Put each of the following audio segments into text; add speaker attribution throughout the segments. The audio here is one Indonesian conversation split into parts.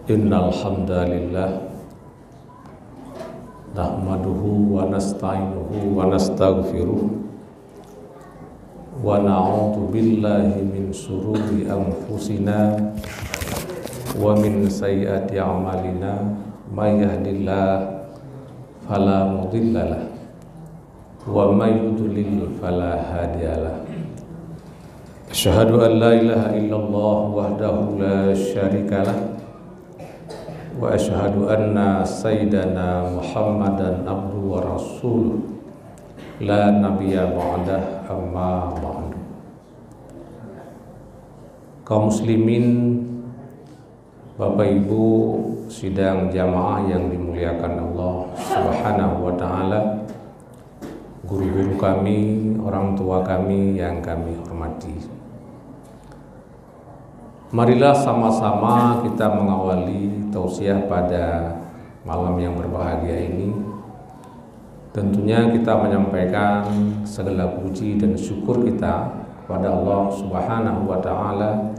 Speaker 1: Innal hamdalillah nahmaduhu wa nasta'inuhu wa nastaghfiruh wa na'udzu billahi min shururi anfusina wa min sayyiati a'malina may yahdihillahu fala mudhillalah wa may yudlil fala hadiyalah. Asyhadu an la ilaha illallah wahdahu la syarikalah wa asyhadu anna sayyidana Muhammadan abduhu wa rasuluh la nabiyya ba'dah amma ba'du. Kaum muslimin, Bapak Ibu sidang jamaah yang dimuliakan Allah Subhanahu wa taala, guru-guru kami, orang tua kami yang kami hormati. Marilah sama-sama kita mengawali tausiah pada malam yang berbahagia ini. Tentunya kita menyampaikan segala puji dan syukur kita kepada Allah Subhanahu wa taala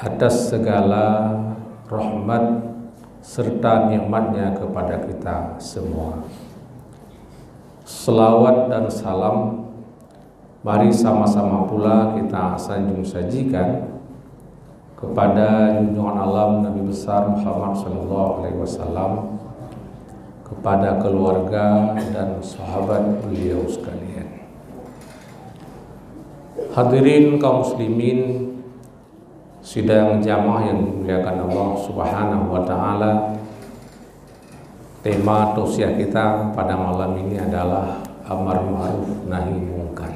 Speaker 1: atas segala rahmat serta nikmatnya kepada kita semua. Selawat dan salam mari sama-sama pula kita sanjung sajikan kepada junjungan alam Nabi besar Muhammad sallallahu alaihi wasallam, kepada keluarga dan sahabat beliau sekalian. Hadirin kaum muslimin sidang jamaah yang dimuliakan Allah Subhanahu wa taala, tema tausiah kita pada malam ini adalah amar ma'ruf nahi mungkar.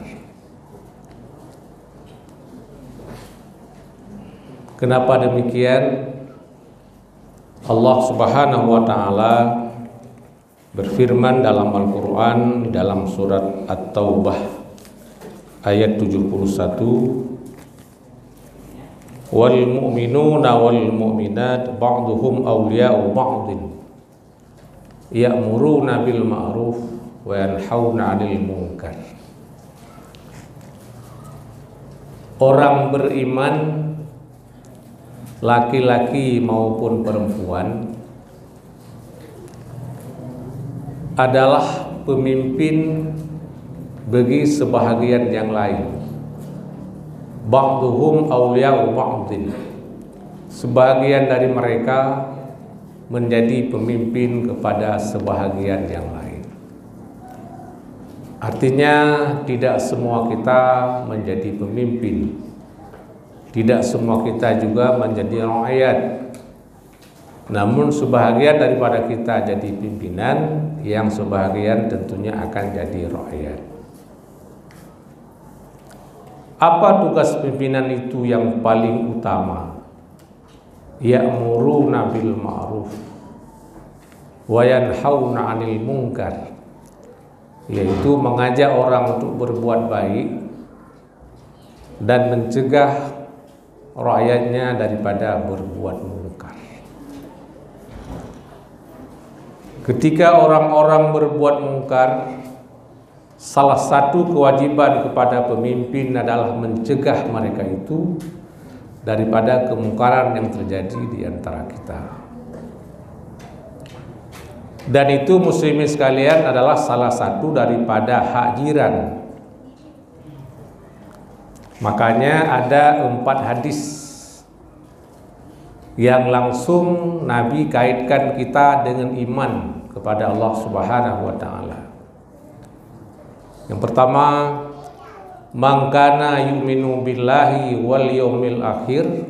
Speaker 1: Kenapa demikian? Allah Subhanahu wa taala berfirman dalam Al-Qur'an dalam surat At-Taubah ayat 71, wal mu'minuna wal mu'minat ba'duhum awliya'u ba'din ya'muruna bil ma'ruf wa yanhauna 'anil munkar. Orang beriman, laki-laki maupun perempuan, adalah pemimpin bagi sebahagian yang lain. Ba'duhum awliya'u ba'din, sebagian dari mereka menjadi pemimpin kepada sebahagian yang lain. Artinya tidak semua kita menjadi pemimpin, tidak semua kita juga menjadi rakyat. Namun sebahagian daripada kita jadi pimpinan, yang sebahagian tentunya akan jadi rakyat. Apa tugas pimpinan itu yang paling utama? Ya'muruna bil ma'ruf wa yanhauna 'anil munkar, yaitu mengajak orang untuk berbuat baik dan mencegah rakyatnya daripada berbuat mungkar. Ketika orang-orang berbuat mungkar, salah satu kewajiban kepada pemimpin adalah mencegah mereka itu daripada kemungkaran yang terjadi di antara kita. Dan itu muslimin sekalian adalah salah satu daripada hak jiran. Makanya ada 4 hadis yang langsung Nabi kaitkan kita dengan iman kepada Allah Subhanahu wa taala. Yang pertama, man kana yu'minu billahi wal yaumil akhir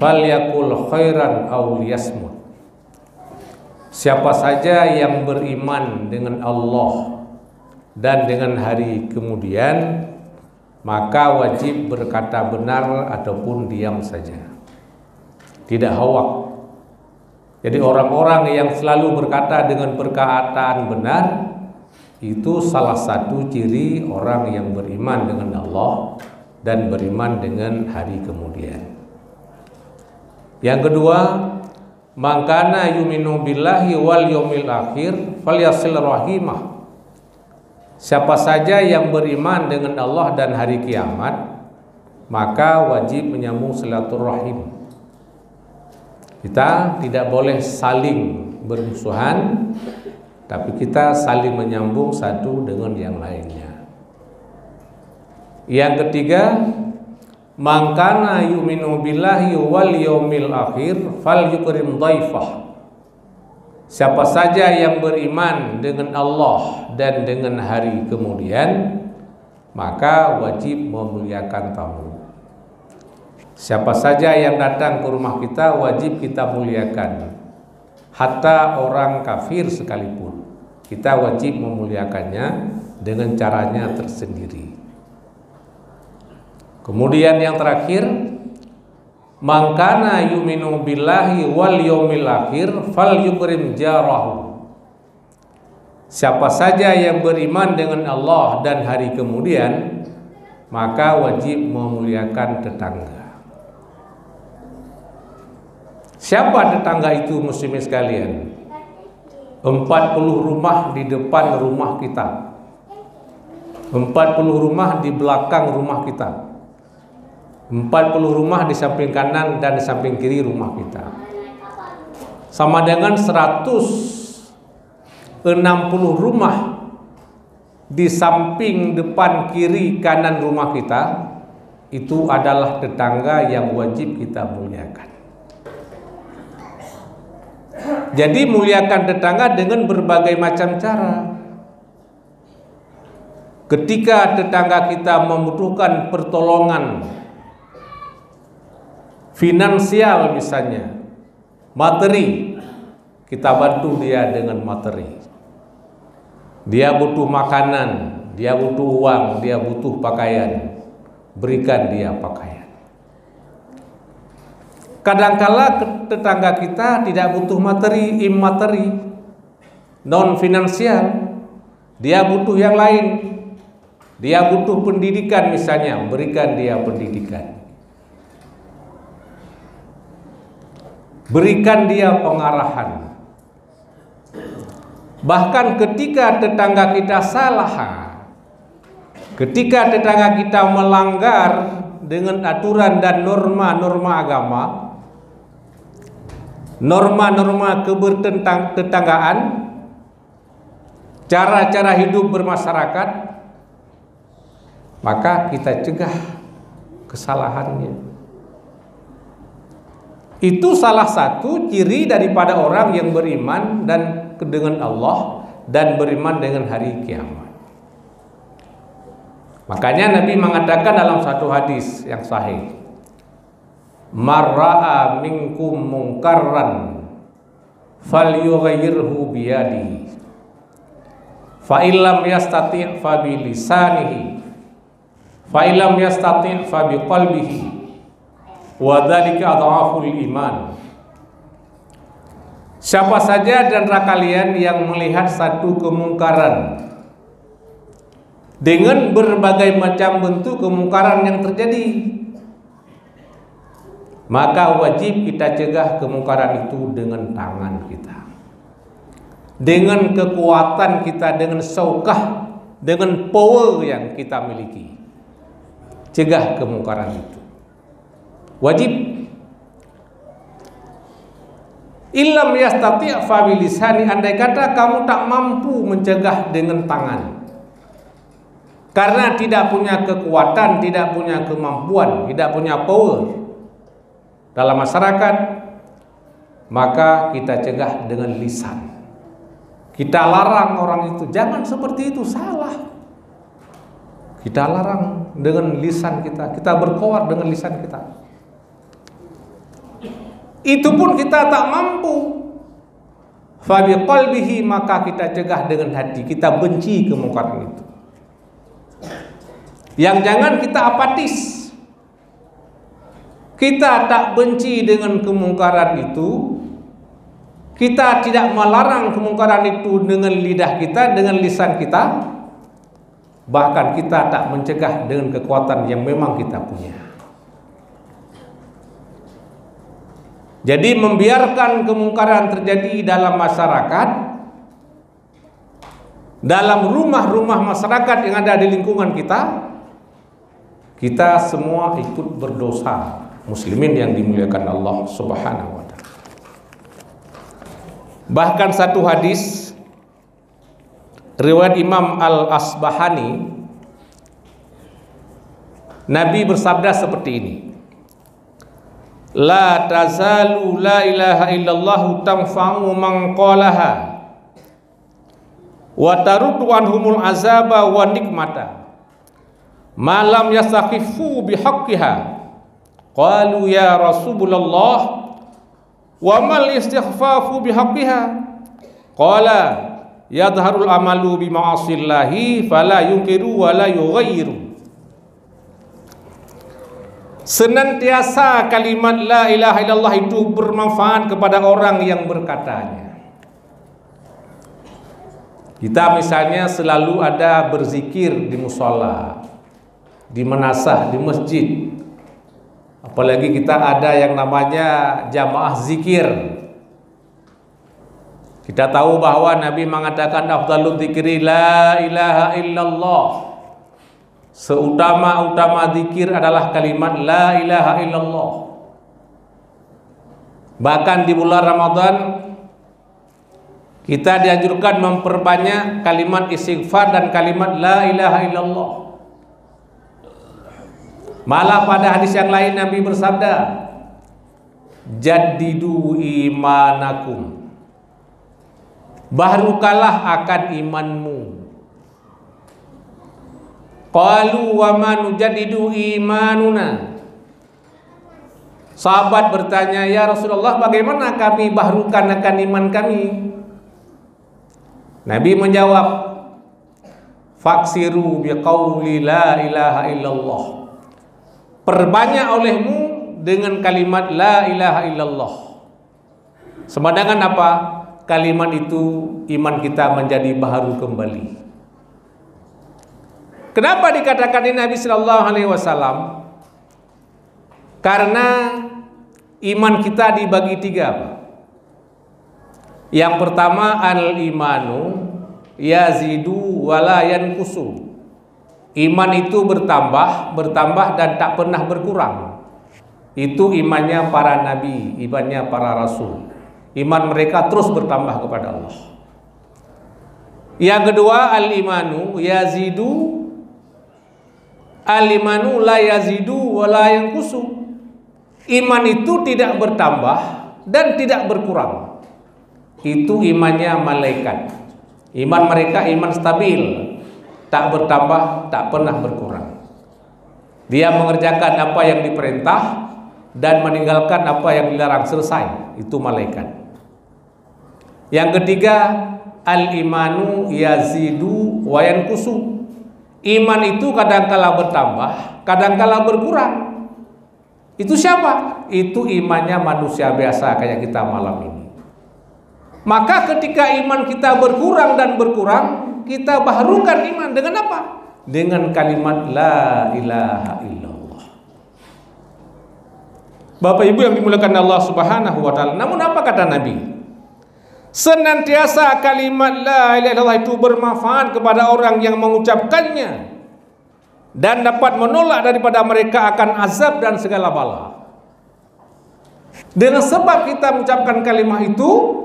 Speaker 1: falyakul khairan aw liyasmut. Siapa saja yang beriman dengan Allah dan dengan hari kemudian, maka wajib berkata benar ataupun diam saja, tidak hawak. Jadi orang-orang yang selalu berkata dengan perkataan benar, itu salah satu ciri orang yang beriman dengan Allah dan beriman dengan hari kemudian. Yang kedua, man kana yu'minu billahi wal yaumil akhir falyasil rahimah. Siapa saja yang beriman dengan Allah dan hari kiamat, maka wajib menyambung silaturahim. Kita tidak boleh saling bermusuhan, tapi kita saling menyambung satu dengan yang lainnya. Yang ketiga, man kana yu'minu billahi wal yaumil akhir falyukrim dhaifah. Siapa saja yang beriman dengan Allah dan dengan hari kemudian, maka wajib memuliakan tamu. Siapa saja yang datang ke rumah kita wajib kita muliakan. Hatta orang kafir sekalipun, kita wajib memuliakannya dengan caranya tersendiri. Kemudian yang terakhir, man kana yu'minu billahi wal yaumil akhir falyukrim jarahu. Siapa saja yang beriman dengan Allah dan hari kemudian, maka wajib memuliakan tetangga. Siapa tetangga itu, muslimin sekalian? 40 rumah di depan rumah kita, 40 rumah di belakang rumah kita, 40 rumah di samping kanan dan di samping kiri rumah kita. Sama dengan 160 rumah di samping depan kiri kanan rumah kita. Itu adalah tetangga yang wajib kita muliakan. Jadi muliakan tetangga dengan berbagai macam cara. Ketika tetangga kita membutuhkan pertolongan finansial misalnya, materi, kita bantu dia dengan materi. Dia butuh makanan, dia butuh uang, dia butuh pakaian, berikan dia pakaian. Kadangkala tetangga kita tidak butuh materi, imateri, non finansial, dia butuh yang lain. Dia butuh pendidikan misalnya, berikan dia pendidikan. Berikan dia pengarahan. Bahkan ketika tetangga kita salah, ketika tetangga kita melanggar dengan aturan dan norma-norma agama, norma-norma kebertetanggaan, cara-cara hidup bermasyarakat, maka kita cegah kesalahannya. Itu salah satu ciri daripada orang yang beriman dan dengan Allah dan beriman dengan hari kiamat. Makanya Nabi mengatakan dalam satu hadis yang sahih, marra'a minkum munkarran falyughayyirhu biyadihi fa illam yastati' fa bi lisanihi fa illam yastati' fa bi qalbihi wa dzalika adhaful iman. Siapa saja dan kalian yang melihat satu kemungkaran dengan berbagai macam bentuk kemungkaran yang terjadi, maka wajib kita cegah kemungkaran itu dengan tangan kita, dengan kekuatan kita, dengan saukah, dengan power yang kita miliki. Cegah kemungkaran itu wajib. Illam yastati' fa bilisani, andai kata kamu tak mampu mencegah dengan tangan, karena tidak punya kekuatan, tidak punya kemampuan, tidak punya power dalam masyarakat, maka kita cegah dengan lisan. Kita larang orang itu, jangan seperti itu, salah. Kita larang dengan lisan kita, kita berkoar dengan lisan kita. Itu pun kita tak mampu, fa biqalbihi, maka kita cegah dengan hati, kita benci kemungkaran itu. Yang jangan kita apatis, kita tak benci dengan kemungkaran itu, kita tidak melarang kemungkaran itu dengan lidah kita, dengan lisan kita, bahkan kita tak mencegah dengan kekuatan yang memang kita punya. Jadi membiarkan kemungkaran terjadi dalam masyarakat, dalam rumah-rumah masyarakat yang ada di lingkungan kita, kita semua ikut berdosa, muslimin yang dimuliakan Allah Subhanahu wa ta'ala. Bahkan satu hadis riwayat Imam Al-Asbahani, Nabi bersabda seperti ini: La tazalu la ilaha illallah tanfa'u man qalaha wa taruddu anhumul azaba wa nikmata malam yastakhifu bihaqqiha. Qalu ya Rasulullah wa mal istighfafu bihaqqiha? Qala yadharul amalu bima'asillahi fala yunkiru wa la yughayyiru. Senantiasa kalimat la ilaha illallah itu bermanfaat kepada orang yang berkatanya. Kita misalnya selalu ada berzikir di mushola, di manasah, di masjid. Apalagi kita ada yang namanya jamaah zikir. Kita tahu bahwa Nabi mengatakan afdalul dzikri la ilaha illallah. Seutama-utama zikir adalah kalimat la ilaha illallah. Bahkan di bulan Ramadan kita dianjurkan memperbanyak kalimat istighfar dan kalimat la ilaha illallah. Malah pada hadis yang lain Nabi bersabda, jaddidu imanakum, baharukalah akan imanmu. Qalu wa man nujaddidu imanuna. Sahabat bertanya, ya Rasulullah, bagaimana kami baharukan akan iman kami? Nabi menjawab, faksiru biqauli la ilaha illallah. Perbanyak olehmu dengan kalimat la ilaha illallah. Semadangkan apa? Kalimat itu iman kita menjadi baharu kembali. Kenapa dikatakan ini Nabi Sallallahu Alaihi Wasallam? Karena iman kita dibagi tiga. Yang pertama al-imanu yazidu wala yanqusu. Iman itu bertambah dan tak pernah berkurang. Itu imannya para nabi, imannya para rasul. Iman mereka terus bertambah kepada Allah. Yang kedua al-imanu yazidu. Al-imanu la yazidu wa la yanqusu. Iman itu tidak bertambah dan tidak berkurang. Itu imannya malaikat. Iman mereka iman stabil, tak bertambah, tak pernah berkurang. Dia mengerjakan apa yang diperintah dan meninggalkan apa yang dilarang, selesai. Itu malaikat. Yang ketiga al-imanu yazidu wa yanqusu. Iman itu kadangkala bertambah, kadangkala berkurang. Itu siapa? Itu imannya manusia biasa kayak kita malam ini. Maka ketika iman kita berkurang dan berkurang, kita baharukan iman dengan apa? Dengan kalimat la ilaha illallah. Bapak Ibu yang dimuliakan Allah Subhanahu wa taala. Namun apa kata Nabi? Senantiasa kalimat la ilaha illallah itu bermanfaat kepada orang yang mengucapkannya dan dapat menolak daripada mereka akan azab dan segala bala. Dengan sebab kita mengucapkan kalimat itu,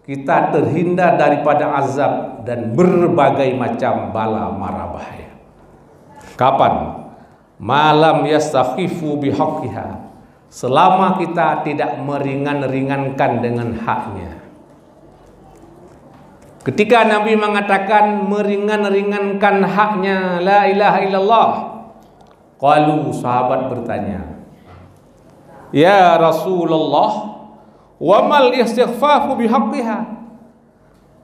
Speaker 1: kita terhindar daripada azab dan berbagai macam bala mara bahaya. Kapan? Malam yastakhifu bihaqqiha. Selama kita tidak meringan-ringankan dengan haknya. Ketika Nabi mengatakan meringan-ringankan haknya la ilaha illallah, qalu, sahabat bertanya, ya Rasulullah, wa mal istighfafu bihaqqiha?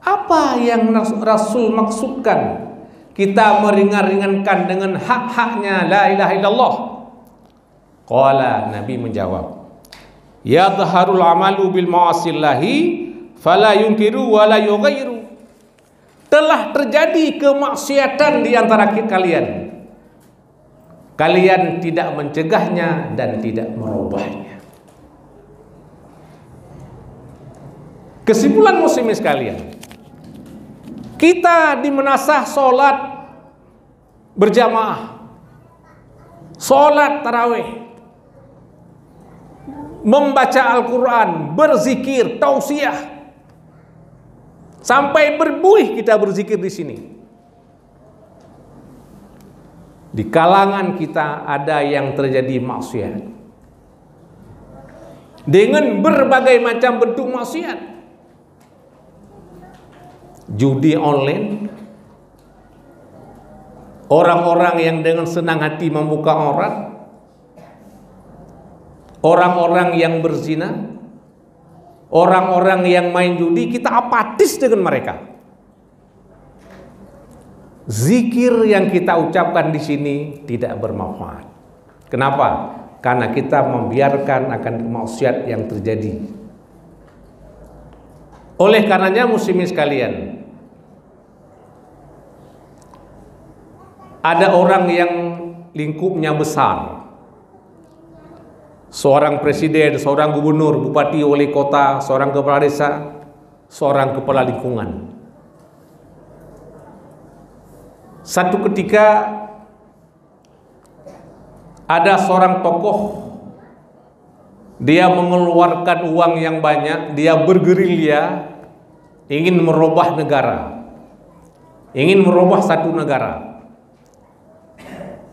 Speaker 1: Apa yang Rasul maksudkan kita meringan-ringankan dengan hak-haknya la ilaha illallah? Qala, Nabi menjawab, yadharul amalu bil ma'asillahi fala yunkiru wa la yughayyiru. Telah terjadi kemaksiatan di antara kalian. Kalian tidak mencegahnya dan tidak merubahnya. Kesimpulan muslimin sekalian, kita di manasah sholat berjamaah, sholat tarawih, membaca Al-Quran, berzikir, tausiah, Sampai berbuih kita berzikir di sini. Di kalangan kita ada yang terjadi maksiat dengan berbagai macam bentuk maksiat. Judi online, orang-orang yang dengan senang hati membuka orang-orang yang berzina, orang-orang yang main judi, kita apatis dengan mereka. Zikir yang kita ucapkan di sini tidak bermanfaat. Kenapa? Karena kita membiarkan akan maksiat yang terjadi. Oleh karenanya muslimin sekalian, ada orang yang lingkupnya besar, seorang presiden, seorang gubernur, bupati, wali kota, seorang kepala desa, seorang kepala lingkungan. Satu ketika ada seorang tokoh, dia mengeluarkan uang yang banyak, dia bergerilya ingin merubah negara, ingin merubah satu negara.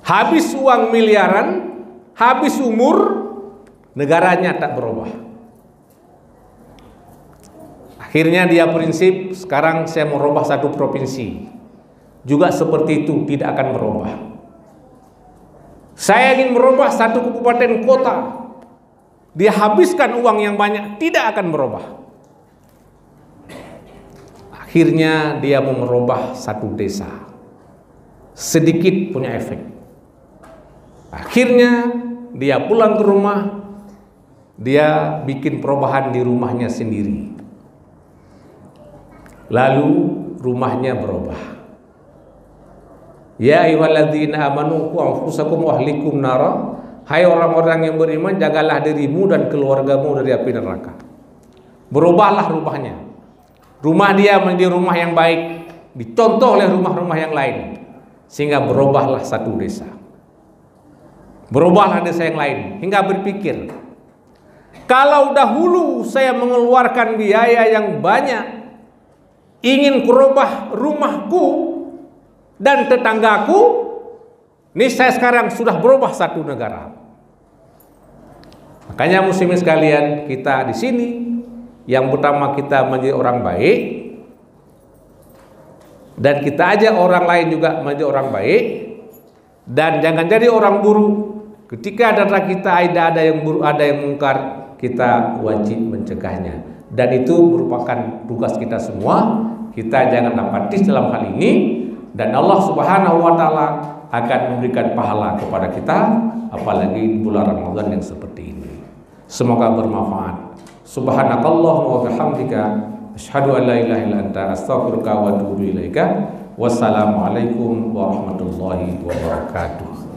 Speaker 1: Habis uang miliaran, habis umur, negaranya tak berubah. Akhirnya dia prinsip, sekarang saya merubah satu provinsi, juga seperti itu tidak akan berubah. Saya ingin merubah satu kabupaten kota, dia habiskan uang yang banyak, tidak akan berubah. Akhirnya dia mau merubah satu desa, sedikit punya efek. Akhirnya dia pulang ke rumah, dia bikin perubahan di rumahnya sendiri. Lalu rumahnya berubah. Ya ayyuhalladzina amanu qu anfusakum wa ahlikum nara. Hai orang-orang yang beriman, jagalah dirimu dan keluargamu dari api neraka. Berubahlah rumahnya. Rumah dia menjadi rumah yang baik, dicontoh oleh rumah-rumah yang lain, sehingga berubahlah satu desa. Berubahlah desa yang lain, hingga berpikir, kalau dahulu saya mengeluarkan biaya yang banyak ingin merubah rumahku dan tetanggaku, ini saya sekarang sudah berubah satu negara. Makanya muslimin sekalian, kita di sini yang pertama kita menjadi orang baik, dan kita ajak orang lain juga menjadi orang baik, dan jangan jadi orang buruk. Ketika ada kita ada yang buruk, ada yang mungkar, kita wajib mencegahnya, dan itu merupakan tugas kita semua. Kita jangan apatis dalam hal ini, dan Allah Subhanahu wa taala akan memberikan pahala kepada kita, apalagi di bulan Ramadan yang seperti ini. Semoga bermanfaat. Subhanakallahumma wa bihamdika asyhadu an la ilaha illa anta astaghfiruka wa atubu ilaika. Wassalamualaikum warahmatullahi wabarakatuh.